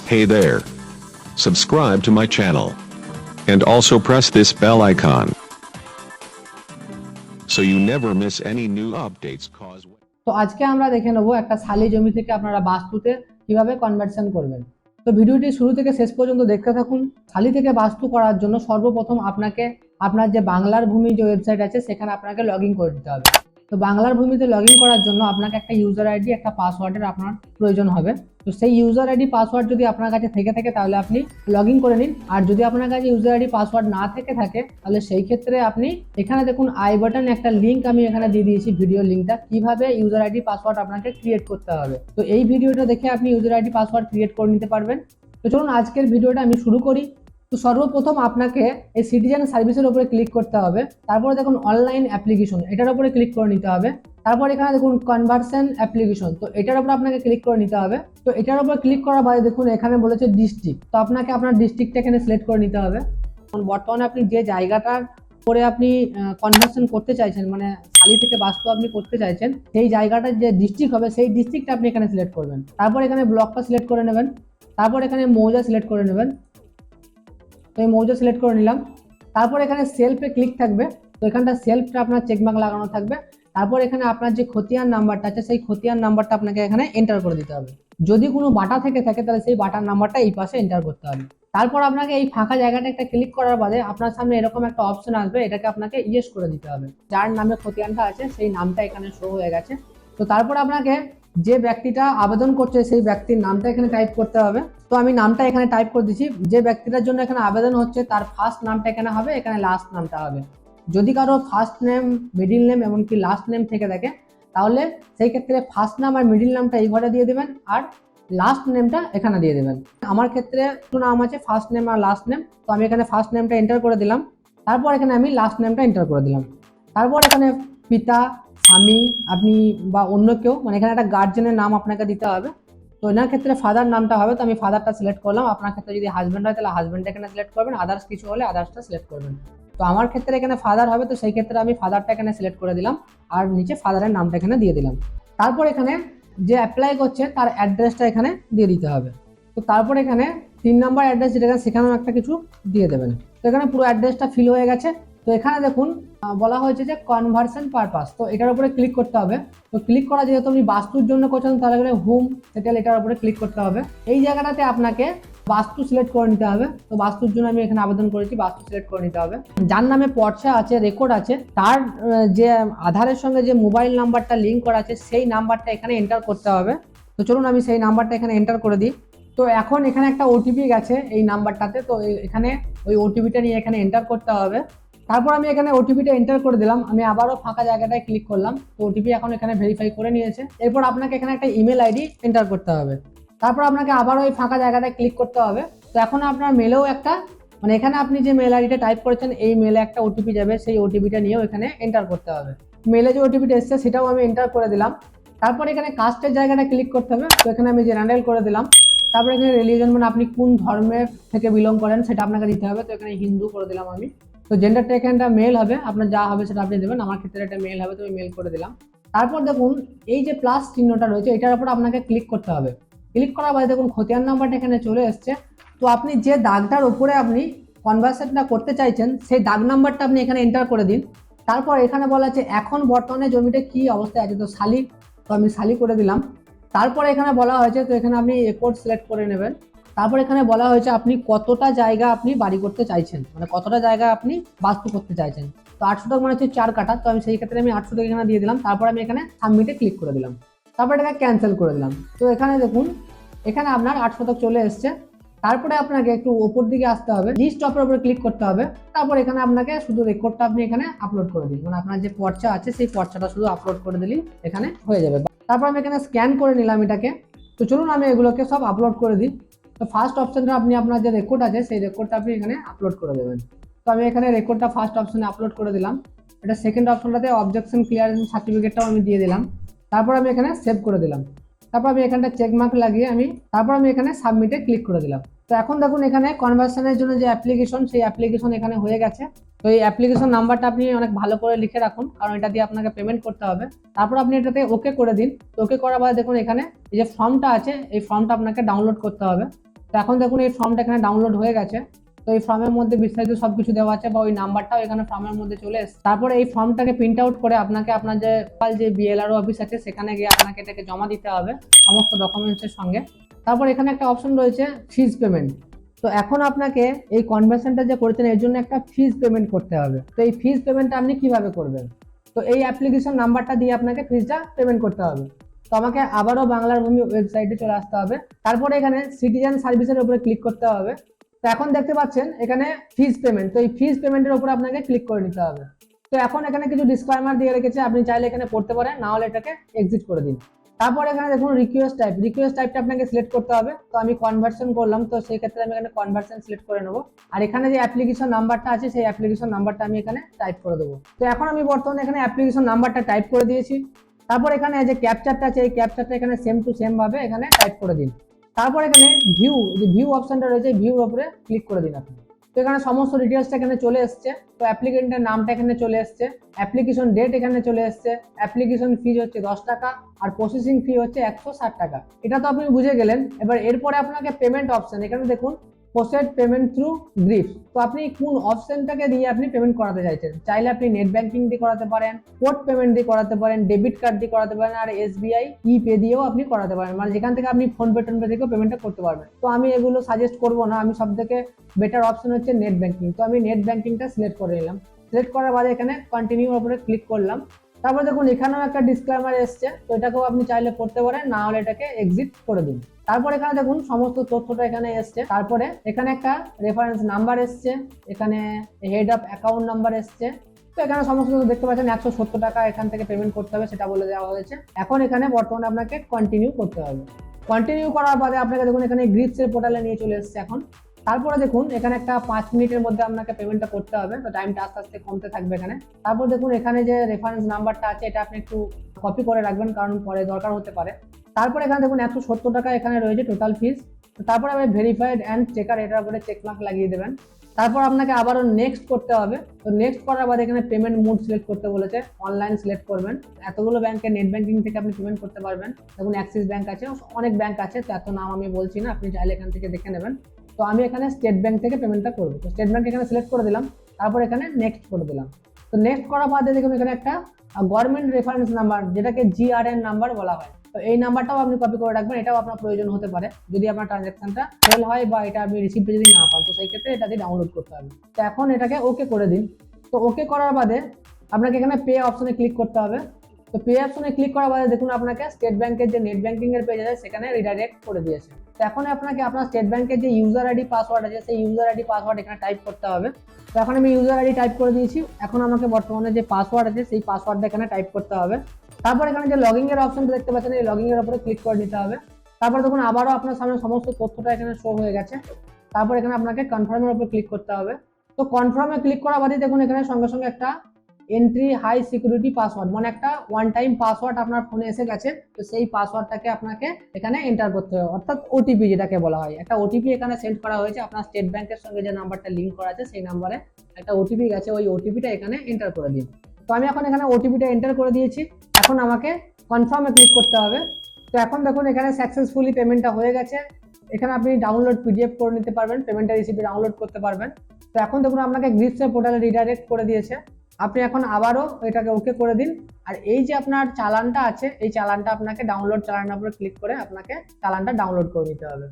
Hey there. Subscribe to my channel. And also press this bell icon. So you never miss any new updates cause. তো আজকে আমরা দেখে নেব একটা খালি জমি থেকে আপনারা বাস্তুতে কিভাবে কনভার্সন করবেন। তো ভিডিওটি শুরু থেকে শেষ পর্যন্ত দেখতে থাকুন। খালি থেকে বাস্তু করার জন্য সর্বপ্রথম আপনাকে আপনার যে বাংলার ভূমি যে ওয়েবসাইট আছে সেখানে আপনাকে লগইন করে দিতে হবে। তো বাংলার ভূমিতে লগইন করার জন্য আপনাকে একটা ইউজার আইডি একটা পাসওয়ার্ডের আপনার প্রয়োজন হবে। তো সেই ইউজার আইডি পাসওয়ার্ড যদি আপনার কাছে থেকে থাকে তাহলে আপনি লগইন করে নিন। আর যদি আপনার কাছে ইউজার আইডি পাসওয়ার্ড না থেকে থাকে তাহলে সেই ক্ষেত্রে আপনি এখানে দেখুন আই বাটন একটা লিঙ্ক আমি এখানে দিয়ে দিয়েছি, ভিডিও লিঙ্কটা কিভাবে ইউজার আইডি পাসওয়ার্ড আপনাকে ক্রিয়েট করতে হবে। তো এই ভিডিওটা দেখে আপনি ইউজার আইডি পাসওয়ার্ড ক্রিয়েট করে নিতে পারবেন। তো চলুন আজকের ভিডিওটা আমি শুরু করি। তো সর্বপ্রথম আপনাকে এই সিটিজেন সার্ভিসের উপরে ক্লিক করতে হবে। তারপরে দেখুন অনলাইন অ্যাপ্লিকেশন, এটার উপরে ক্লিক করে নিতে হবে। তারপর এখানে দেখুন কনভার্সন অ্যাপ্লিকেশন, তো এটার উপর আপনাকে ক্লিক করে নিতে হবে। তো এটার উপর ক্লিক করার বাদে দেখুন এখানে বলেছে ডিস্ট্রিক্ট, তো আপনাকে আপনার ডিস্ট্রিক্টটা এখানে সিলেক্ট করে নিতে হবে। বর্তমানে আপনি যে জায়গাটার পরে আপনি কনভার্সন করতে চাইছেন, মানে খালি থেকে বাস্তু আপনি করতে চাইছেন, সেই জায়গাটার যে ডিস্ট্রিক্ট হবে সেই ডিস্ট্রিক্টটা আপনি এখানে সিলেক্ট করবেন। তারপর এখানে ব্লকটা সিলেক্ট করে নেবেন। তারপর এখানে মৌজা সিলেক্ট করে নেবেন। তো এই মৌজা সিলেক্ট করে নিলাম। তারপর এখানে সেলফে ক্লিক থাকবে, তো এখানটা সেলফটা আপনার চেকমার্ক লাগানো থাকবে। তারপর এখানে আপনার যে খতিয়ান নাম্বারটা আছে সেই খতিয়ান নাম্বারটা আপনাকে এখানে এন্টার করে দিতে হবে। যদি কোনো বাটা থেকে থাকে তাহলে সেই বাটার নাম্বারটা এই পাশে এন্টার করতে হবে। তারপর আপনাকে এই ফাঁকা জায়গাটা একটা ক্লিক করার বাদে আপনার সামনে এরকম একটা অপশন আসবে, এটাকে আপনাকে ইয়েস করে দিতে হবে। যার নামে খতিয়ানটা আছে সেই নামটা এখানে শো হয়ে গেছে। তো তারপর আপনাকে যে ব্যক্তিটা আবেদন করছে সেই ব্যক্তির নামটা এখানে টাইপ করতে হবে। তো আমি নামটা এখানে টাইপ করে দিচ্ছি। যে ব্যক্তিটার জন্য এখানে আবেদন হচ্ছে তার ফার্স্ট নামটা এখানে হবে, এখানে লাস্ট নামটা হবে। যদি কারো ফার্স্ট নেম, মিডিল নেম এমনকি লাস্ট নেম থেকে থাকে তাহলে সেই ক্ষেত্রে ফার্স্ট নাম আর মিডিল নামটা এই ঘরে দিয়ে দেবেন আর লাস্ট নেমটা এখানে দিয়ে দেবেন। আমার ক্ষেত্রে দুটো নাম আছে, ফার্স্ট নেম আর লাস্ট নেম, তো আমি এখানে ফার্স্ট নেমটা এন্টার করে দিলাম। তারপর এখানে আমি লাস্ট নেমটা এন্টার করে দিলাম। তারপর এখানে পিতা, স্বামী আপনি বা অন্য কেউ, মানে এখানে একটা গার্জেনের নাম আপনাকে দিতে হবে। তো এনার ক্ষেত্রে ফাদার নামটা হবে, তো আমি ফাদারটা সিলেক্ট করলাম। আপনার ক্ষেত্রে যদি হাজব্যান্ড হয় তাহলে হাজব্যান্ডটা এখানে সিলেক্ট করবেন, আদার্স কিছু হলে আদার্সটা সিলেক্ট করবেন। তো আমার ক্ষেত্রে এখানে ফাদার হবে, তো সেই ক্ষেত্রে আমি ফাদারটা এখানে সিলেক্ট করে দিলাম আর নিচে ফাদারের নামটা এখানে দিয়ে দিলাম। তারপর এখানে যে অ্যাপ্লাই করছে তার অ্যাড্রেসটা এখানে দিয়ে দিতে হবে। তো তারপর এখানে 3 নম্বর অ্যাড্রেস যেটা সেখানেও একটা কিছু দিয়ে দেবেন। তো এখানে পুরো অ্যাড্রেসটা ফিল হয়ে গেছে। তো এখানে দেখুন বলা হয়েছে যে কনভার্সন পারপাস, তো এটার উপরে ক্লিক করতে হবে। তো ক্লিক করা যেহেতু আপনি বাস্তুর জন্য করছেন তাহলে হোম সেটেল এটার উপরে ক্লিক করতে হবে। এই জায়গাটাতে আপনাকে বাস্তু সিলেক্ট করে নিতে হবে। তো বাস্তুর জন্য আমি এখানে আবেদন করেছি, বাস্তু সিলেক্ট করে নিতে হবে। যার নামে পর্চা আছে, রেকর্ড আছে, তার যে আধারের সঙ্গে যে মোবাইল নাম্বারটা লিঙ্ক করা আছে সেই নাম্বারটা এখানে এন্টার করতে হবে। তো চলুন আমি সেই নাম্বারটা এখানে এন্টার করে দিই। তো এখন এখানে একটা ওটিপি গেছে এই নাম্বারটাতে, তো এখানে ওই ওটিপিটা নিয়ে এখানে এন্টার করতে হবে। তারপর আমি এখানে ওটিপিটা এন্টার করে দিলাম। আমি আবারও ফাঁকা জায়গাটায় ক্লিক করলাম, তো ওটিপি এখন এখানে ভেরিফাই করে নিয়েছে। এরপর আপনাকে এখানে একটা ইমেল আইডি এন্টার করতে হবে। তারপর আপনাকে আবারও ওই ফাঁকা জায়গাটায় ক্লিক করতে হবে। তো এখন আপনার মেলেও একটা, মানে এখানে আপনি যে মেল আইডিটা টাইপ করেছেন এই মেলে একটা ওটিপি যাবে, সেই ওটিপিটা নিয়েও এখানে এন্টার করতে হবে। মেলে যে ওটিপিটা এসছে সেটাও আমি এন্টার করে দিলাম। তারপর এখানে কাস্টের জায়গাটা ক্লিক করতে হবে, তো এখানে আমি জেনারেল করে দিলাম। তারপর এখানে রিলিজন, মানে আপনি কোন ধর্মের থেকে বিলং করেন সেটা আপনাকে দিতে হবে, তো এখানে হিন্দু করে দিলাম আমি। তো জেন্ডারটা এখানটা মেল হবে, আপনার যা হবে সেটা আপনি দেবেন। আমার ক্ষেত্রে এটা মেল হবে, তো আমি মেল করে দিলাম। তারপর দেখুন এই যে প্লাস চিহ্নটা রয়েছে এটার উপর আপনাকে ক্লিক করতে হবে। ক্লিক করার পরে দেখুন খতিয়ান নাম্বারটা এখানে চলে এসছে। তো আপনি যে দাগটার উপরে আপনি কনভার্সনটা করতে চাইছেন সেই দাগ নাম্বারটা আপনি এখানে এন্টার করে দিন। তারপর এখানে বলা আছে এখন বর্তমানে জমিটা কি অবস্থায় আছে, তো শালি, তো আমি শালি করে দিলাম। তারপরে এখানে বলা হয়েছে, তো এখানে আপনি একর সিলেক্ট করে নেবেন। তারপর এখানে বলা হয়েছে আপনি কতটা জায়গা আপনি বাড়ি করতে চাইছেন, মানে কতটা জায়গা আপনি বাস্তু করতে চাইছেন। তো 800 মানে হচ্ছে 4 কাঠা, তো আমি সেই ক্ষেত্রে আমি 800 এখানে দিয়ে দিলাম। তারপর আমি এখানে সাবমিটে ক্লিক করে দিলাম। তারপর এটাকে ক্যান্সেল করে দিলাম। তো এখানে দেখুন এখানে আপনার 800 চলে এসছে। তারপরে আপনাকে একটু উপর দিকে আসতে হবে, লিস্ট অফের উপরে ক্লিক করতে হবে। তারপর এখানে আপনাকে শুধু রেকর্ডটা আপনি এখানে আপলোড করে দিন, মানে আপনার যে পর্চা আছে সেই পর্চাটা শুধু আপলোড করে দিলেই এখানে হয়ে যাবে। তারপর আমি এখানে স্ক্যান করে নিলাম এটাকে। তো চলুন আমি এগুলোকে সব আপলোড করে দিই। তো ফার্স্ট অপশনটা আপনি আপনার যে রেকর্ড আছে সেই রেকর্ডটা আপনি এখানে আপলোড করে দেবেন। তো আমি এখানে রেকর্ডটা ফার্স্ট অপশনে আপলোড করে দিলাম। এটা সেকেন্ড অপশনটাতে অবজেকশন ক্লিয়ারেন্স সার্টিফিকেটটাও আমি দিয়ে দিলাম। তারপর আমি এখানে সেভ করে দিলাম। তারপর আমি এখানটা চেকমার্ক লাগিয়ে তারপর আমি এখানে সাবমিটে ক্লিক করে দিলাম। তো এখন দেখুন এখানে কনভার্সনের জন্য যে অ্যাপ্লিকেশন সেই অ্যাপ্লিকেশন এখানে হয়ে গেছে। তো এই অ্যাপ্লিকেশন নাম্বারটা আপনি অনেক ভালো করে লিখে রাখুন, কারণ এটা দিয়ে আপনাকে পেমেন্ট করতে হবে। তারপর আপনি এটাতে ওকে করে দিন। তো ওকে করার পরে দেখুন এখানে এই যে ফর্মটা আছে এই ফর্মটা আপনাকে ডাউনলোড করতে হবে। তো এখন দেখুন এই ফর্মটা এখানে ডাউনলোড হয়ে গেছে। তো এই ফর্মের মধ্যে বিস্তারিত সবকিছু দেওয়া আছে বা ওই নাম্বারটাও এখানে ফর্মের মধ্যে চলে এসেছে। তারপরে এই ফর্মটাকে প্রিন্ট আউট করে আপনাকে আপনার যে বিএলআরও অফিস আছে সেখানে গিয়ে আপনাকে এটাকে জমা দিতে হবে সমস্ত ডকুমেন্টসের সঙ্গে। তারপর এখানে একটা অপশন রয়েছে ফিজ পেমেন্ট। তো এখন আপনাকে এই কনভার্সনটা যে করেছেন এর জন্য একটা ফিজ পেমেন্ট করতে হবে। তো এই ফিজ পেমেন্টটা আপনি কিভাবে করবেন? তো এই অ্যাপ্লিকেশন নাম্বারটা দিয়ে আপনাকে ফিজটা পেমেন্ট করতে হবে। তো আমাকে আবারও বাংলার ভূমি ওয়েবসাইটে চলে আসতে হবে। তারপরে এখানে সিটিজেন সার্ভিসের উপরে ক্লিক করতে হবে। তো এখন দেখতে পাচ্ছেন এখানে ফিজ পেমেন্ট, তো এই ফিজ পেমেন্টের উপর আপনাকে ক্লিক করে নিতে হবে। তো এখন এখানে কিছু ডিসক্লেমার দিয়ে রেখেছে, আপনি চাইলে এখানে পড়তে পারেন, না হলে এটাকে এক্সিট করে দিন। তারপর এখানে দেখুন রিকোয়েস্ট টাইপটা আপনাকে সিলেক্ট করতে হবে। তো আমি কনভার্সন করলাম, তো সেই ক্ষেত্রে আমি এখানে কনভার্সন সিলেক্ট করে নেবো। আর এখানে যে অ্যাপ্লিকেশন নাম্বারটা আছে সেই অ্যাপ্লিকেশন নাম্বারটা আমি এখানে টাইপ করে দেবো। তো এখন আমি বর্তমানে এখানে অ্যাপ্লিকেশন নাম্বারটা টাইপ করে দিয়েছি। তারপর এখানে যে ক্যাপচারটা আছে এই ক্যাপচারটা এখানে সেম টু সেম ভাবে এখানে টাইপ করে দিন। তারপর এখানে ভিউ অপশনটা রয়েছে, ভিউর উপরে ক্লিক করে দিন আপনি। তো এখানে সমস্ত ডিটেলসটা এখানে চলে এসছে। তো অ্যাপ্লিকেন্টের নামটা এখানে চলে এসছে, অ্যাপ্লিকেশন ডেট এখানে চলে এসছে, অ্যাপ্লিকেশন ফিজ হচ্ছে 10 টাকা আর প্রসেসিং ফি হচ্ছে 160 টাকা। এটা তো আপনি বুঝে গেলেন। এবার এরপরে আপনাকে পেমেন্ট অপশন, এখানে দেখুন প্রসেড পেমেন্ট থ্রু গ্রিফ। তো আপনি কোন অপশনটাকে দিয়ে আপনি পেমেন্ট করাতে চাইছেন? চাইলে আপনি নেট ব্যাংকিং দিয়ে করাতে পারেন, কোড পেমেন্ট দিয়ে করাতে পারেন, ডেবিট কার্ড দিয়ে করাতে পারেন, আর এসবিআই ই পে দিয়েও আপনি করাতে পারেন, মানে যেখান থেকে আপনি ফোনপে টোনপে থেকেও পেমেন্টটা করতে পারবেন। তো আমি এগুলো সাজেস্ট করবো না, আমি সব থেকে বেটার অপশন হচ্ছে নেট ব্যাংকিং। তো আমি নেট ব্যাংকিংটা সিলেক্ট করে নিলাম। সিলেক্ট করার বাদে এখানে কন্টিনিউ উপরে ক্লিক করলাম। তারপর দেখুন এখানেও একটা ডিসক্লেমার এসছে, তো এটাকেও আপনি চাইলে পড়তে পারেন, না হলে এটাকে এক্সিট করে দিন। তারপর এখানে দেখুন সমস্ত তথ্যটা এখানে এসছে। তারপরে এখানে একটা রেফারেন্স নাম্বার এসছে, এখানে হেড অফ অ্যাকাউন্ট নাম্বার এসছে। তো এখানে সমস্ত দেখতে পাচ্ছেন 170 টাকা এখান থেকে পেমেন্ট করতে হবে সেটা বলে দেওয়া হয়েছে। এখন এখানে বর্তমানে আপনাকে কন্টিনিউ করতে হবে। কন্টিনিউ করার বাদে আপনাকে দেখুন এখানে গ্রিপসের পোর্টালে নিয়ে চলে এসছে এখন। তারপরে দেখুন এখানে একটা 5 মিনিটের মধ্যে আপনাকে পেমেন্টটা করতে হবে, তো টাইমটা আস্তে আস্তে কমতে থাকবে এখানে। তারপর দেখুন এখানে যে রেফারেন্স নাম্বারটা আছে এটা আপনি একটু কপি করে রাখবেন, কারণ পরে দরকার হতে পারে। তারপর এখানে দেখুন 170 টাকা এখানে রয়েছে টোটাল ফিস। তারপরে আপনি ভেরিফাইড অ্যান্ড চেকার এটার উপরে চেক মার্ক লাগিয়ে দেবেন। তারপর আপনাকে আবারও নেক্সট করতে হবে। তো নেক্সট করার বাদে এখানে পেমেন্ট মোড সিলেক্ট করতে বলেছে, অনলাইন সিলেক্ট করবেন। এতগুলো ব্যাংকে নেট ব্যাংকিং থেকে আপনি পেমেন্ট করতে পারবেন। দেখুন অ্যাক্সিস ব্যাংক আছে, অনেক ব্যাংক আছে, তো এত নাম আমি বলছি না, আপনি চাইলে এখান থেকে দেখে নেবেন। তো আমি এখানে স্টেট ব্যাংক থেকে পেমেন্টটা করবো, তো স্টেট ব্যাংক এখানে সিলেক্ট করে দিলাম। তারপর এখানে নেক্সট করে দিলাম। তো নেক্সট করার বাদে দেখুন এখানে একটা গভর্নমেন্ট রেফারেন্স নাম্বার, যেটাকে জিআরএন নাম্বার বলা হয়, তো এই নাম্বারটাও আপনি কপি করে রাখবেন। এটাও আপনার প্রয়োজন হতে পারে যদি আপনার ট্রানজ্যাকশনটা ফেল হয় বা এটা আপনি রিসিপ্ট যদি না পান, তো সেই ক্ষেত্রে এটা দিয়ে ডাউনলোড করতে হবে। তো এখন এটাকে ওকে করে দিন। তো ওকে করার বাদে আপনাকে এখানে পে অপশনে ক্লিক করতে হবে। তো পে অপশনে ক্লিক করার বাদে দেখুন আপনাকে স্টেট ব্যাংকের যে নেট ব্যাংকিং এর পেজ আছে সেখানে রিডাইরেক্ট করে দিয়েছে। তো এখন আপনাকে আপনার স্টেট ব্যাংকের যে ইউজার আইডি পাসওয়ার্ড আছে সেই ইউজার আইডি পাসওয়ার্ড এখানে টাইপ করতে হবে। তো এখন আমি ইউজার আইডি টাইপ করে দিয়েছি। এখন আমাকে বর্তমানে যে পাসওয়ার্ড আছে সেই পাসওয়ার্ডটা এখানে টাইপ করতে হবে। তারপর এখানে যে লগইন এর অপশনটা দেখতে পাচ্ছেন এই লগইন এর উপরে ক্লিক করে নিতে হবে। তারপর দেখুন আবারও আপনার সামনে সমস্ত তথ্যটা এখানে শো হয়ে গেছে। তারপর এখানে আপনাকে কনফার্মের উপর ক্লিক করতে হবে। তো কনফার্মে ক্লিক করার বাদে দেখুন এখানে সঙ্গে সঙ্গে একটা এন্ট্রি হাই সিকিউরিটি পাসওয়ার্ড, মানে একটা ওয়ান টাইম পাসওয়ার্ড আপনার ফোনে এসে গেছে। তো সেই পাসওয়ার্ডটাকে আপনাকে এখানে এন্টার করতে হবে, অর্থাৎ ওটিপি যেটাকে বলা হয়। একটা ওটিপি এখানে সেন্ড করা হয়েছে, আপনার স্টেট ব্যাংকের সঙ্গে যে নাম্বারটা লিঙ্ক করা আছে সেই নাম্বারে একটা ওটিপি গেছে, ওই ওটিপিটা এখানে এন্টার করে দিন। তো আমি এখন এখানে ওটিপিটা এন্টার করে দিয়েছি। এখন আমাকে কনফার্মে ক্লিক করতে হবে। তো এখন দেখুন এখানে সাকসেসফুলি পেমেন্টটা হয়ে গেছে। এখানে আপনি ডাউনলোড পিডিএফ করে নিতে পারবেন, পেমেন্টের রিসিপ্ট ডাউনলোড করতে পারবেন। তো এখন দেখুন আপনাকে গ্রিপসের পোর্টালে রিডাইরেক্ট করে দিয়েছে। আপনি এখন আবারও এটাকে ওকে করে দিন। আর এই যে আপনার চালানটা আছে এই চালানটা আপনাকে ডাউনলোড চালানের উপরে ক্লিক করে আপনাকে চালানটা ডাউনলোড করে নিতে হবে।